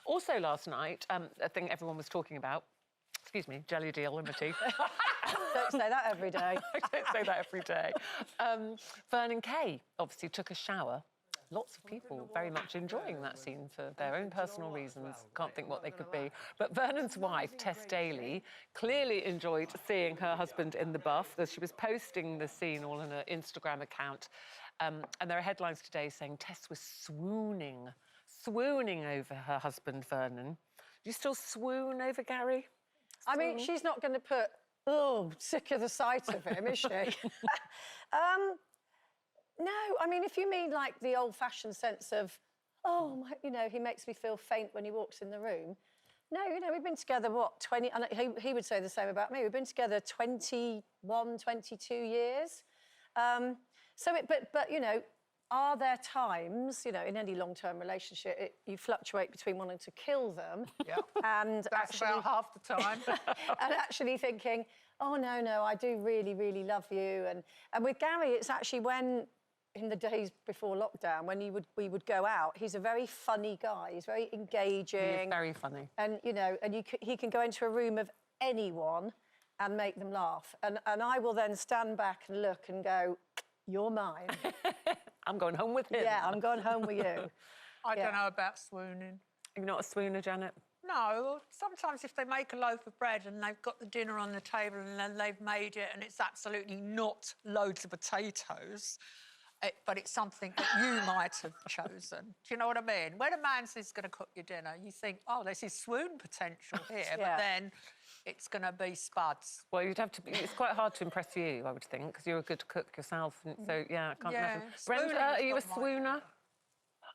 Also last night, a thing everyone was talking about, excuse me, jelly deal in my teeth. Don't say that every day. I don't say that every day. Vernon and Kaye obviously took a shower. Lots of people very much enjoying that scene for their own personal reasons. Can't think what they could be. But Vernon's wife, Tess Daly, clearly enjoyed seeing her husband in the buff. She was posting the scene all on her Instagram account. And there are headlines today saying Tess was swooning over her husband, Vernon. Do you still swoon over Gary? I mean, she's not going to put, sick of the sight of him, is she? No, I mean, if you mean, like, the old-fashioned sense of, he makes me feel faint when he walks in the room. No, we've been together, what, 20... And he would say the same about me. We've been together 21, 22 years. But, are there times, in any long-term relationship, you fluctuate between wanting to kill them and That's about half the time. and actually thinking, oh, no, I do really, really love you. And with Gary, it's actually when, in the days before lockdown, when we would go out, he's a very funny guy. He's very engaging. He is very funny. And, he can go into a room of anyone and make them laugh. And I will then stand back and look and go, you're mine. I'm going home with him. Yeah, I'm going home with you. I don't know about swooning. You're not a swooner, Janet? No, sometimes if they make a loaf of bread and they've got the dinner on the table and then they've made it and it's absolutely not loads of potatoes, but it's something that you might have chosen. Do you know what I mean? When a man says he's going to cook your dinner, you think, oh, there's his swoon potential here, but then it's going to be spuds. Well, you'd have to be... It's quite hard to impress you, I would think, because you're a good cook yourself. And so, yeah, I can't imagine. Brenda, are you a swooner?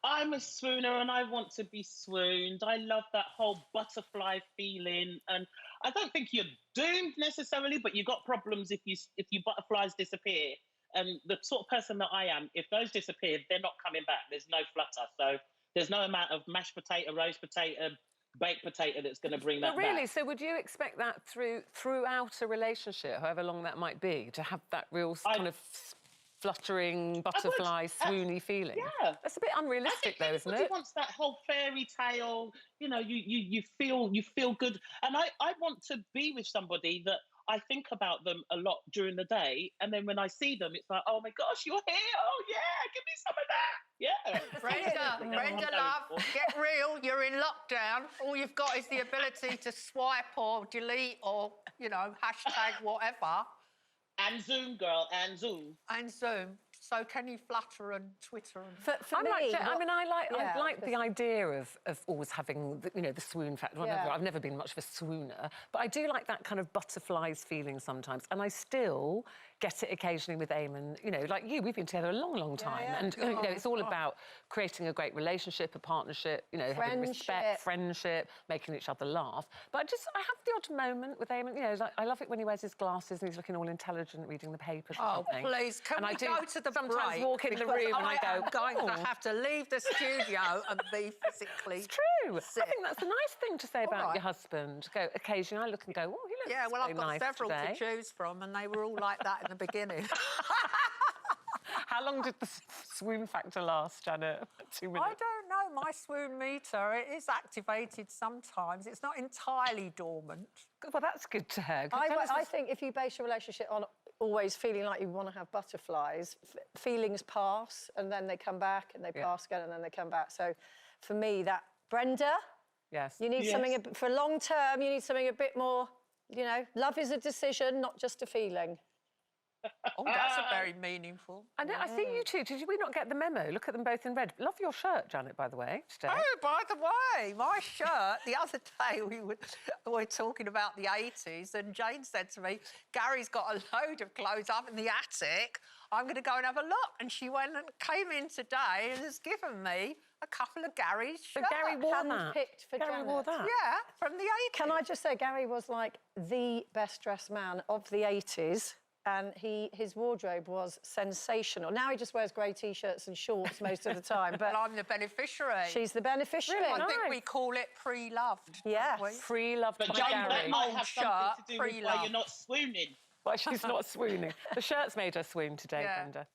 I'm a swooner and I want to be swooned. I love that whole butterfly feeling. And I don't think you're doomed necessarily, but you've got problems if your butterflies disappear. And the sort of person that I am, if those disappear, they're not coming back. There's no flutter. So there's no amount of mashed potato, roast potato, baked potato that's going to bring that back. Really? So would you expect that throughout a relationship, however long that might be, to have that real kind of fluttering, butterfly, swoony feeling? Yeah. That's a bit unrealistic, though, isn't it? Everybody wants that whole fairy tale, you feel good. And I want to be with somebody that I think about them a lot during the day, and then when I see them, it's like, oh my gosh, you're here! Oh yeah, give me some of that. Yeah. Brenda, love, get real. You're in lockdown. All you've got is the ability to swipe or delete or hashtag whatever. And Zoom, girl, and Zoom. And Zoom. So can you flutter and Twitter and... For I me... I like the idea of always having, the swoon factor. Well, I've never been much of a swooner, but I do like that kind of butterflies feeling sometimes, and I still get it occasionally with Eamonn. Like you, we've been together a long, long time, and, it's all about creating a great relationship, a partnership, having respect, friendship, making each other laugh. But I have the odd moment with Eamonn, like, I love it when he wears his glasses and he's looking all intelligent, reading the papers or something. Oh, please, can we go to the sometimes walk in the room and I go, I'm going to have to leave the studio and be physically It's true. sick. I think that's a nice thing to say about your husband. Occasionally I look and go, oh, he looks Yeah, well, I've got nice several today. to choose from and they were all like that in the beginning. How long did the swoon factor last, Janet? 2 minutes? I don't know. My swoon meter, it is activated sometimes. It's not entirely dormant. Well, that's good to hear. I think if you base your relationship on always feeling like you want to have butterflies, feelings pass and then they come back and they pass again and then they come back. So for me, Brenda, yes, you need something, for long term, you need something a bit more, love is a decision, not just a feeling. Oh, that's a very meaningful. And I see you two. Did we not get the memo? Look at them both in red. Love your shirt, Janet, by the way, today. Oh, by the way, my shirt, the other day we were talking about the 80s and Jane said to me, Gary's got a load of clothes up in the attic. I'm going to go and have a look. And she went and came in today and has given me a couple of Gary's shirts. So Gary wore that? Picked for Gary Janet. wore that? Yeah, from the 80s. Can I just say, Gary was like the best dressed man of the 80s. And his wardrobe was sensational. Now he just wears grey T-shirts and shorts most of the time. But well, I'm the beneficiary. She's the beneficiary. Really? I think we call it pre-loved. Yes. Pre-loved by But Jane, Gary. that might have something to do with why you're not swooning. Why she's not swooning. The shirt's made her swoon today, Brenda.